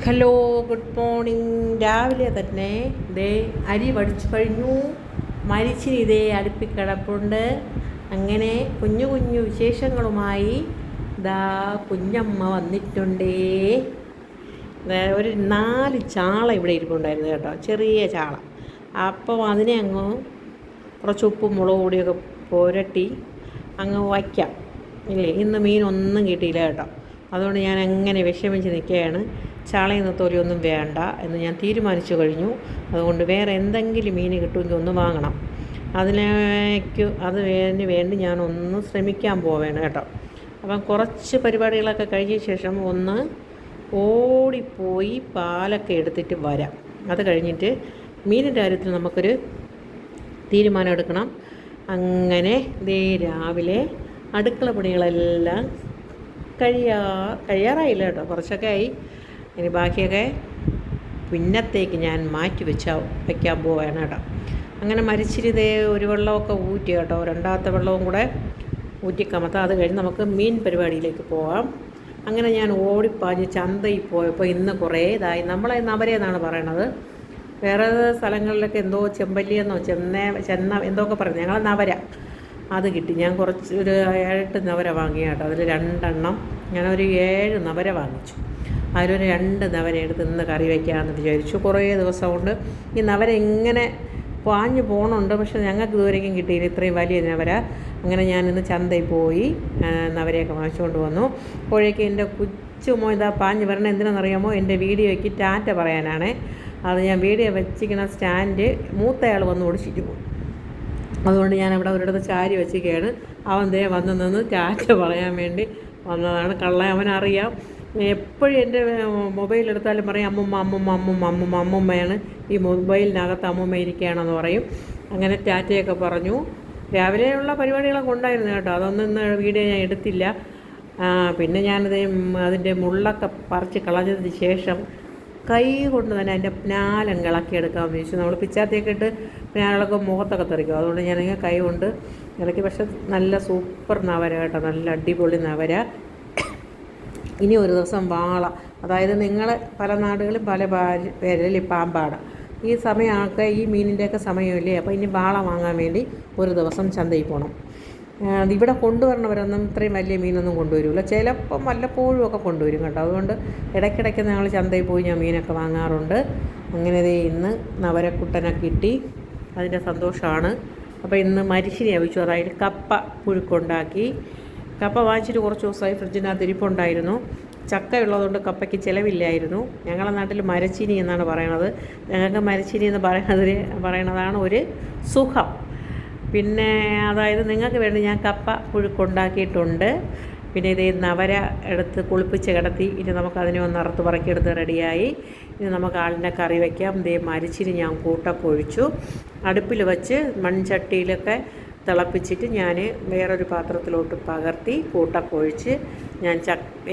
Hello, good morning. രാവിലെ തന്നെ ദേ അരി വടിച്ചു കഴിഞ്ഞു. മരിച്ചിനി ഇതേ അടുപ്പിൽ കിടപ്പുണ്ട്. അങ്ങനെ കുഞ്ഞു കുഞ്ഞു വിശേഷങ്ങളുമായി ദാ കുഞ്ഞമ്മ വന്നിട്ടുണ്ടേ. ഒരു 4 ചാള ഇവിടെ ഇരിപ്പുണ്ടായിരുന്നു കേട്ടോ, ചെറിയ ചാള. അപ്പോൾ അതിനെ അങ്ങ് കുറച്ച് ഉപ്പും മുളക് പൊടിയൊക്കെ പുരട്ടി അങ്ങ് വയ്ക്കാം ഇല്ലേ. ഇന്ന് മീനൊന്നും കിട്ടിയില്ല കേട്ടോ. അതുകൊണ്ട് ഞാൻ അങ്ങനെ വിഷമിച്ച് നിൽക്കുകയാണ്. ചാളയിൽ നിന്ന് തൊലിയൊന്നും വേണ്ട എന്ന് ഞാൻ തീരുമാനിച്ചു കഴിഞ്ഞു. അതുകൊണ്ട് വേറെ എന്തെങ്കിലും മീൻ കിട്ടുമെങ്കിൽ ഒന്ന് വാങ്ങണം. അതിന് വേണ്ടി ഞാനൊന്ന് ശ്രമിക്കാൻ പോവുകയാണ് കേട്ടോ. അപ്പം കുറച്ച് പരിപാടികളൊക്കെ കഴിഞ്ഞ ശേഷം ഒന്ന് ഓടിപ്പോയി പാലൊക്കെ എടുത്തിട്ട് വരാം. അത് കഴിഞ്ഞിട്ട് മീനിൻ്റെ കാര്യത്തിൽ നമുക്കൊരു തീരുമാനം എടുക്കണം. അങ്ങനെ ദേ രാവിലെ അടുക്കള പണികളെല്ലാം കഴിയാറായില്ല കേട്ടോ, കുറച്ചൊക്കെ ആയി. ഇനി ബാക്കിയൊക്കെ പിന്നത്തേക്ക് ഞാൻ മാറ്റി വയ്ക്കാൻ പോവുകയാണ് കേട്ടോ. അങ്ങനെ മരിച്ചിരിതേ ഒരു വെള്ളമൊക്കെ ഊറ്റി കേട്ടോ, രണ്ടാമത്തെ വെള്ളവും കൂടെ ഊറ്റിക്കമത്താം. അത് കഴിഞ്ഞ് നമുക്ക് മീൻ പരിപാടിയിലേക്ക് പോകാം. അങ്ങനെ ഞാൻ ഓടിപ്പാഞ്ഞ് ചന്തയിൽ പോയപ്പോൾ ഇന്ന് കുറേ ഇതായി. നമ്മളെ നവരയെന്നാണ് പറയണത്. വേറെ സ്ഥലങ്ങളിലൊക്കെ എന്തോ ചെമ്പല്ലിയെന്നോ ചെന്ന എന്തൊക്കെ പറയുന്നത്, ഞങ്ങളെ നവര അത് കിട്ടി. ഞാൻ ഒരു 8 നവര വാങ്ങി കേട്ടോ. അതിൽ 2 എണ്ണം ഞാനൊരു 7 നവര വാങ്ങിച്ചു. അതിലൊരു 2 നവര എടുത്ത് ഇന്ന് കറി വയ്ക്കാമെന്ന് വിചാരിച്ചു. കുറേ ദിവസം കൊണ്ട് ഈ നവര ഇങ്ങനെ പാഞ്ഞു പോകണുണ്ട്, പക്ഷെ ഞങ്ങൾക്ക് ഇതുവരെയും കിട്ടിയില്ല ഇത്രയും വലിയ നവര. അങ്ങനെ ഞാനിന്ന് ചന്തയിൽ പോയി നവരയൊക്കെ വാങ്ങിച്ചുകൊണ്ട് വന്നു. അപ്പോഴേക്കും എൻ്റെ കൊച്ചുമോ ഇതാ പാഞ്ഞ് വരണം. എന്തിനാണെന്നറിയാമോ? എൻ്റെ വീഡിയോയ്ക്ക് ടാറ്റ പറയാനാണ്. അത് ഞാൻ വീഡിയോ വെച്ചിരിക്കുന്ന സ്റ്റാൻഡ് മൂത്തയാൾ വന്ന് ഓടിച്ചിട്ട് പോകും. അതുകൊണ്ട് ഞാനവിടെ ഒരിടത്ത് ചാരി വെച്ചിരിക്കുകയാണ്. അവൻ ദേ വന്ന് നിന്ന് ടാറ്റ പറയാൻ വേണ്ടി വന്നതാണ്. അവനറിയാം. എപ്പോഴും എൻ്റെ മൊബൈലെടുത്താലും പറയും അമ്മുമ്മയാണ്, ഈ മൊബൈലിനകത്ത് അമ്മുമ്മ ഇരിക്കുകയാണെന്ന് പറയും. അങ്ങനെ ടാറ്റയൊക്കെ പറഞ്ഞു. രാവിലെയുള്ള പരിപാടികളൊക്കെ ഉണ്ടായിരുന്നു കേട്ടോ. അതൊന്നും ഇന്ന് വീഡിയോ ഞാൻ എടുത്തില്ല. പിന്നെ ഞാനത് അതിൻ്റെ മുള്ളൊക്കെ പറിച്ച് കളഞ്ഞതിന് ശേഷം കൈ കൊണ്ട് തന്നെ അതിൻ്റെ പിന്നാലം ഇളക്കിയെടുക്കാമെന്ന് ചോദിച്ചു. നമ്മൾ പിച്ചാത്തിയൊക്കെ ഇട്ട് പിന്നാലൊക്കെ മുഖത്തൊക്കെ തെറിക്കും. അതുകൊണ്ട് ഞാനിങ്ങനെ കൈ കൊണ്ട് ഇളക്കി. പക്ഷെ നല്ല സൂപ്പർ നവര കേട്ടോ, നല്ല അടിപൊളി നവര. ഇനി ഒരു ദിവസം വാള, അതായത് നിങ്ങൾ പല നാടുകളിലും പല പേരിൽ പാമ്പാട, ഈ സമയമൊക്കെ ഈ മീനിൻ്റെയൊക്കെ സമയമില്ലേ. അപ്പോൾ ഇനി വാള വാങ്ങാൻ വേണ്ടി ഒരു ദിവസം ചന്തയിൽ പോകണം. ഇവിടെ കൊണ്ടുവരണവരൊന്നും ഇത്രയും വലിയ മീനൊന്നും കൊണ്ടുവരില്ല. ചിലപ്പം വല്ലപ്പോഴും ഒക്കെ കൊണ്ടുവരും കേട്ടോ. അതുകൊണ്ട് ഇടയ്ക്കിടയ്ക്ക് ഞങ്ങൾ ചന്തയിൽ പോയി ഞാൻ മീനൊക്കെ വാങ്ങാറുണ്ട്. അങ്ങനെ ഇന്ന് നവരക്കുട്ടനെ കിട്ടി, അതിൻ്റെ സന്തോഷമാണ്. അപ്പോൾ ഇന്ന് മരിച്ചിനെ അവിച്ചു, അതായത് കപ്പ പുഴുക്കുണ്ടാക്കി. കപ്പ വാങ്ങിച്ചിട്ട് കുറച്ച് ദിവസമായി ഫ്രിഡ്ജിനകത്ത് ഇരിപ്പുണ്ടായിരുന്നു. ചക്ക ഉള്ളതുകൊണ്ട് കപ്പയ്ക്ക് ചിലവില്ലായിരുന്നു. ഞങ്ങളുടെ നാട്ടിൽ മരച്ചീനി എന്നാണ് പറയണത്. ഞങ്ങൾക്ക് മരച്ചീനി എന്ന് പറയണതാണ് ഒരു സുഖം. പിന്നെ അതായത് നിങ്ങൾക്ക് വേണ്ടി ഞാൻ കപ്പ പുഴുക്കുണ്ടാക്കിയിട്ടുണ്ട്. പിന്നെ ഇതേ നവര എടുത്ത് കുളിപ്പിച്ച് കിടത്തി. ഇനി നമുക്കതിനെ ഒന്ന് അറുത്ത് പറക്കിയെടുത്ത് റെഡിയായി. ഇനി നമുക്ക് ആളിൻ്റെ കറി വയ്ക്കാം. ഇതേ മരിച്ചിന് ഞാൻ കൂട്ടൊക്കെ ഒഴിച്ചു. അടുപ്പിൽ വെച്ച് മൺചട്ടിയിലൊക്കെ തിളപ്പിച്ചിട്ട് ഞാൻ വേറൊരു പാത്രത്തിലോട്ട് പകർത്തി കൂട്ടൊക്കെ ഒഴിച്ച് ഞാൻ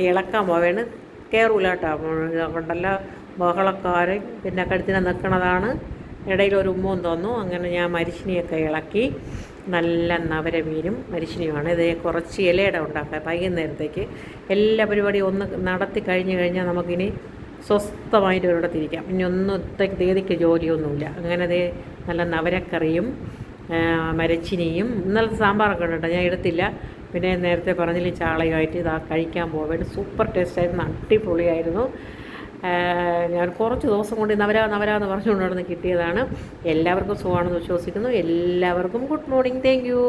ഇളക്കാൻ പോവേണ്. കയറൂല കേട്ടോ. കൊണ്ടല്ല ബഹളക്കാരൻ പിന്നെ കഴുത്തിനെ നിൽക്കണതാണ്. ഇടയിൽ ഒരു ഉമ്മവും തോന്നും. അങ്ങനെ ഞാൻ മരിച്ചിനിയൊക്കെ ഇളക്കി. നല്ല നവര മീനും മരിച്ചിനിയുമാണ്. ഇത് കുറച്ച് ഇലയുടെ ഉണ്ടാക്കാം വൈകുന്നേരത്തേക്ക്. എല്ലാ പരിപാടിയും ഒന്ന് നടത്തി കഴിഞ്ഞാൽ നമുക്കിനി സ്വസ്ഥമായിട്ട് ഒരിടത്തിരിക്കാം. ഇനി ഒന്നും തീയതിക്ക് ജോലിയൊന്നുമില്ല. അങ്ങനെ അതേ നല്ല നവരക്കറിയും മരച്ചിനിയും ഇന്നലത്തെ സാമ്പാറൊക്കെ ഉണ്ട് കേട്ടോ, ഞാൻ എടുത്തില്ല. പിന്നെ നേരത്തെ പറഞ്ഞില്ല ചാളയുമായിട്ട് ഇതാ കഴിക്കാൻ പോവേണ്ടി. സൂപ്പർ ടേസ്റ്റായിരുന്നു, അടിപൊളിയായിരുന്നു. ഞാൻ കുറച്ച് ദിവസം കൊണ്ട് നവര എന്ന് പറഞ്ഞുകൊണ്ട് നടന്ന് കിട്ടിയതാണ്. എല്ലാവർക്കും സുഖമാണെന്ന് വിശ്വസിക്കുന്നു. എല്ലാവർക്കും ഗുഡ് മോർണിംഗ്. Thank you.